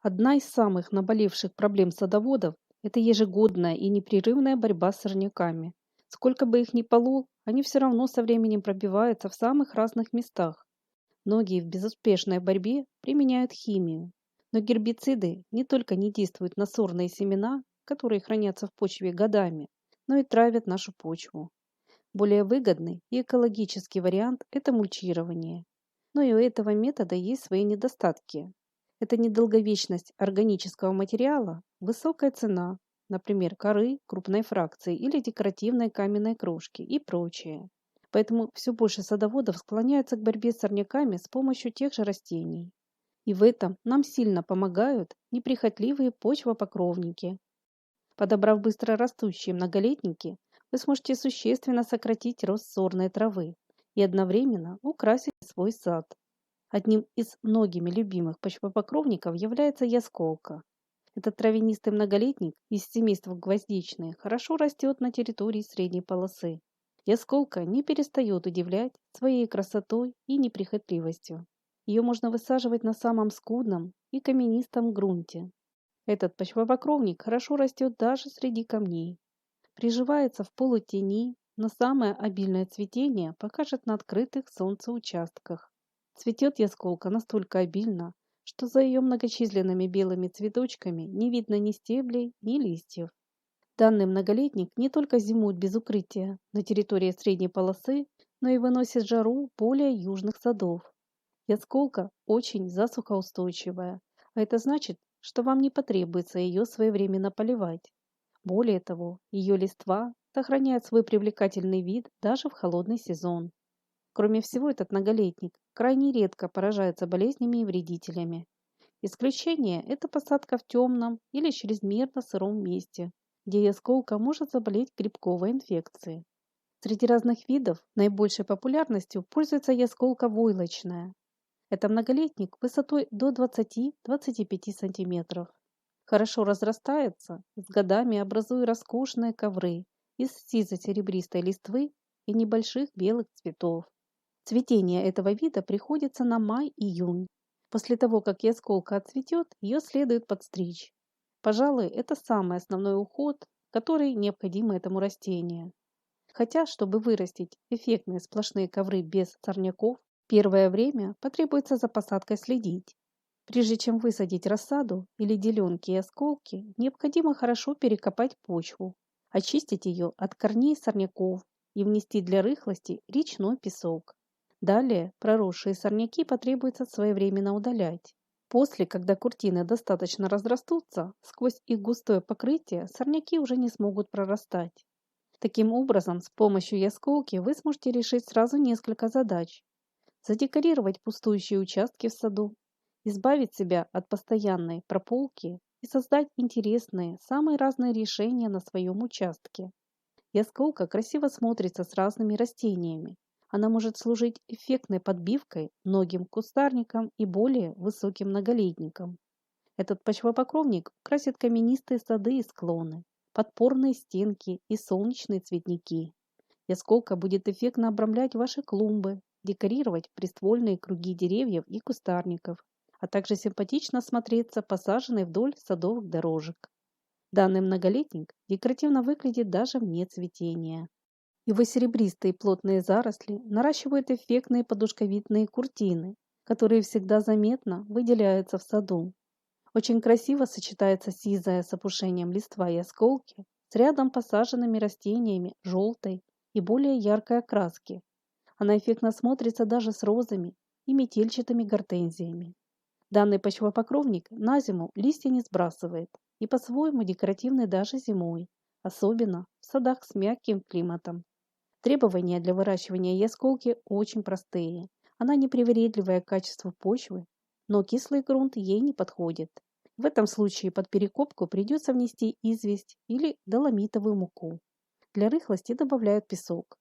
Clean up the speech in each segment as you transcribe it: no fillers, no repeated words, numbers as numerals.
Одна из самых наболевших проблем садоводов– это ежегодная и непрерывная борьба с сорняками. Сколько бы их ни полол, они все равно со временем пробиваются в самых разных местах. Многие в безуспешной борьбе применяют химию. Но гербициды не только не действуют на сорные семена, которые хранятся в почве годами, но и травят нашу почву. Более выгодный и экологический вариант– это мульчирование. Но и у этого метода есть свои недостатки. Это недолговечность органического материала, высокая цена, например, коры крупной фракции или декоративной каменной крошки и прочее. Поэтому все больше садоводов склоняются к борьбе с сорняками с помощью тех же растений. И в этом нам сильно помогают неприхотливые почвопокровники. Подобрав быстрорастущие многолетники, вы сможете существенно сократить рост сорной травы и одновременно украсить свой сад. Одним из многими любимых почвопокровников является ясколка. Этот травянистый многолетник из семейства гвоздичные хорошо растет на территории средней полосы. Ясколка не перестает удивлять своей красотой и неприхотливостью. Ее можно высаживать на самом скудном и каменистом грунте. Этот почвопокровник хорошо растет даже среди камней. Приживается в полутени, но самое обильное цветение покажет на открытых солнцеучастках. Цветет ясколка настолько обильно, что за ее многочисленными белыми цветочками не видно ни стеблей, ни листьев. Данный многолетник не только зимует без укрытия на территории средней полосы, но и выносит жару более южных садов. Ясколка очень засухоустойчивая, а это значит, что вам не потребуется ее своевременно поливать. Более того, ее листва сохраняет свой привлекательный вид даже в холодный сезон. Кроме всего, этот многолетник крайне редко поражается болезнями и вредителями. Исключение– это посадка в темном или чрезмерно сыром месте, где ясколка может заболеть грибковой инфекцией. Среди разных видов наибольшей популярностью пользуется ясколка войлочная. Это многолетник высотой до 20-25 см. Хорошо разрастается, с годами образуя роскошные ковры из сизо-серебристой листвы и небольших белых цветов. Цветение этого вида приходится на май-июнь. После того, как ясколка отцветет, ее следует подстричь. Пожалуй, это самый основной уход, который необходим этому растению. Хотя, чтобы вырастить эффектные сплошные ковры без сорняков, первое время потребуется за посадкой следить. Прежде чем высадить рассаду или деленки и осколки, необходимо хорошо перекопать почву, очистить ее от корней сорняков и внести для рыхлости речной песок. Далее проросшие сорняки потребуется своевременно удалять. После, когда куртины достаточно разрастутся, сквозь их густое покрытие сорняки уже не смогут прорастать. Таким образом, с помощью ясколки вы сможете решить сразу несколько задач. Задекорировать пустующие участки в саду, избавить себя от постоянной прополки и создать интересные, самые разные решения на своем участке. Ясколка красиво смотрится с разными растениями. Она может служить эффектной подбивкой многим кустарникам и более высоким многолетникам. Этот почвопокровник красит каменистые сады и склоны, подпорные стенки и солнечные цветники. Ясколка будет эффектно обрамлять ваши клумбы, декорировать приствольные круги деревьев и кустарников, а также симпатично смотреться посаженной вдоль садовых дорожек. Данный многолетник декоративно выглядит даже вне цветения. Его серебристые плотные заросли наращивают эффектные подушковидные куртины, которые всегда заметно выделяются в саду. Очень красиво сочетается сизая с опушением листва и осколки с рядом посаженными растениями желтой и более яркой окраски. Она эффектно смотрится даже с розами и метельчатыми гортензиями. Данный почвопокровник на зиму листья не сбрасывает и по-своему декоративный даже зимой, особенно в садах с мягким климатом. Требования для выращивания ясколки очень простые. Она непривередливая к качеству почвы, но кислый грунт ей не подходит. В этом случае под перекопку придется внести известь или доломитовую муку. Для рыхлости добавляют песок.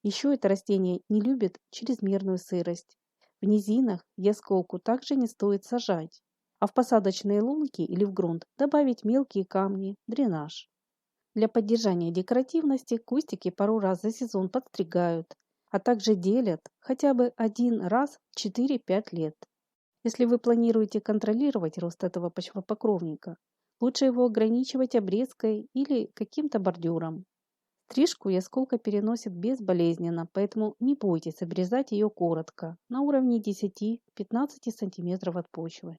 Еще это растение не любит чрезмерную сырость. В низинах ясколку также не стоит сажать, а в посадочные лунки или в грунт добавить мелкие камни, дренаж. Для поддержания декоративности кустики пару раз за сезон подстригают, а также делят хотя бы один раз в 4-5 лет. Если вы планируете контролировать рост этого почвопокровника, лучше его ограничивать обрезкой или каким-то бордюром. Стрижку ясколка переносит безболезненно, поэтому не бойтесь обрезать ее коротко, на уровне 10-15 см от почвы.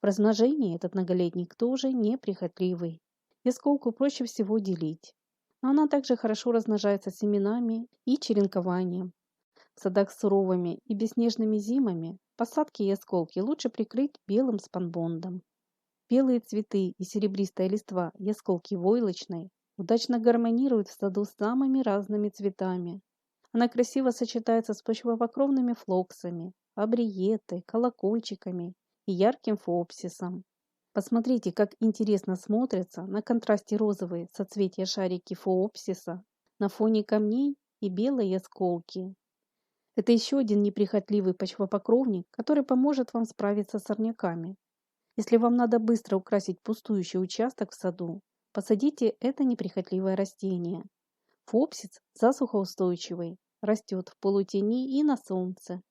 В размножении этот многолетник тоже неприхотливый. Ясколку проще всего делить, но она также хорошо размножается семенами и черенкованием. В садах с суровыми и бесснежными зимами посадки ясколки лучше прикрыть белым спанбондом. Белые цветы и серебристая листва ясколки войлочной удачно гармонируют в саду с самыми разными цветами. Она красиво сочетается с почвопокровными флоксами, абриетой, колокольчиками и ярким фоопсисом. Посмотрите, как интересно смотрятся на контрасте розовые соцветия шарики фоопсиса на фоне камней и белой ясколки. Это еще один неприхотливый почвопокровник, который поможет вам справиться с сорняками. Если вам надо быстро украсить пустующий участок в саду, посадите это неприхотливое растение. Фопсис засухоустойчивый, растет в полутени и на солнце.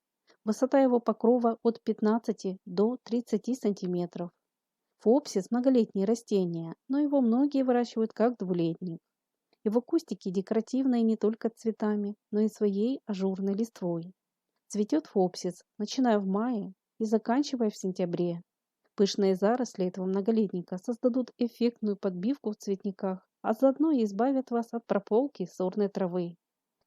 Высота его покрова от 15 до 30 см. Фопсис – многолетнее растение, но его многие выращивают как двулетник. Его кустики декоративные не только цветами, но и своей ажурной листвой. Цветет фопсис, начиная в мае и заканчивая в сентябре. Пышные заросли этого многолетника создадут эффектную подбивку в цветниках, а заодно и избавят вас от прополки сорной травы.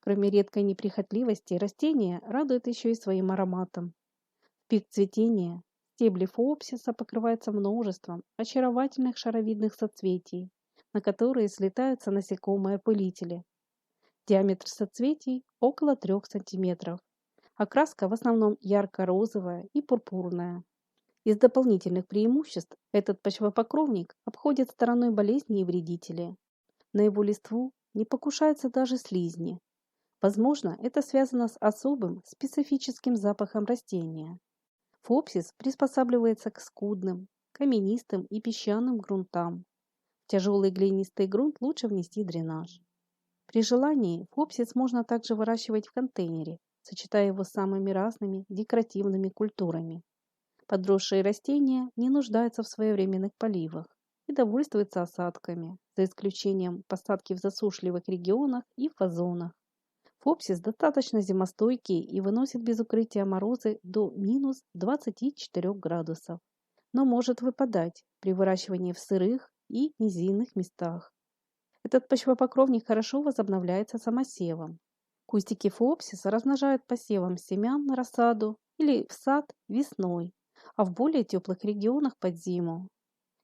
Кроме редкой неприхотливости, растение радует еще и своим ароматом. В пик цветения стебли фоопсиса покрываются множеством очаровательных шаровидных соцветий, на которые слетаются насекомые-опылители. Диаметр соцветий около 3 см. Окраска в основном ярко-розовая и пурпурная. Из дополнительных преимуществ этот почвопокровник обходит стороной болезни и вредители. На его листву не покушаются даже слизни. Возможно, это связано с особым специфическим запахом растения. Фопсис приспосабливается к скудным, каменистым и песчаным грунтам. В тяжелый глинистый грунт лучше внести дренаж. При желании фопсис можно также выращивать в контейнере, сочетая его с самыми разными декоративными культурами. Подросшие растения не нуждаются в своевременных поливах и довольствуются осадками, за исключением посадки в засушливых регионах и в вазонах. Фопсис достаточно зимостойкий и выносит без укрытия морозы до минус 24 градусов, но может выпадать при выращивании в сырых и низинных местах. Этот почвопокровник хорошо возобновляется самосевом. Кустики фопсиса размножают посевом семян на рассаду или в сад весной, а в более теплых регионах под зиму.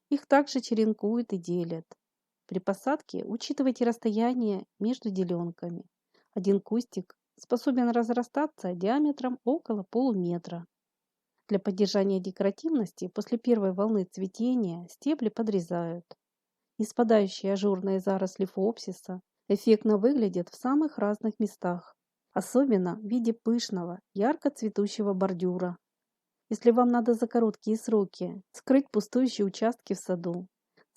Их также черенкуют и делят. При посадке учитывайте расстояние между деленками. Один кустик способен разрастаться диаметром около полуметра. Для поддержания декоративности после первой волны цветения стебли подрезают. Неспадающие ажурные заросли фоопсиса эффектно выглядят в самых разных местах, особенно в виде пышного, ярко цветущего бордюра. Если вам надо за короткие сроки скрыть пустующие участки в саду,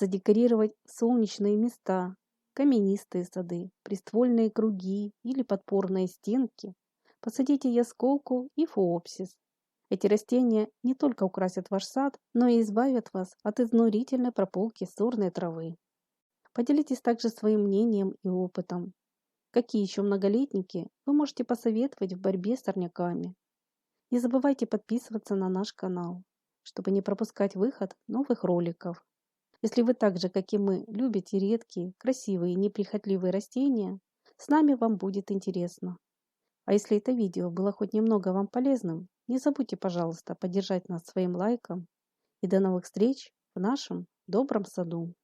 задекорировать солнечные места, каменистые сады, приствольные круги или подпорные стенки, посадите ясколку и фоопсис. Эти растения не только украсят ваш сад, но и избавят вас от изнурительной прополки сорной травы. Поделитесь также своим мнением и опытом. Какие еще многолетники вы можете посоветовать в борьбе с сорняками? Не забывайте подписываться на наш канал, чтобы не пропускать выход новых роликов. Если вы так же, как и мы, любите редкие, красивые и неприхотливые растения, с нами вам будет интересно. А если это видео было хоть немного вам полезным, не забудьте, пожалуйста, поддержать нас своим лайком. И до новых встреч в нашем добром саду.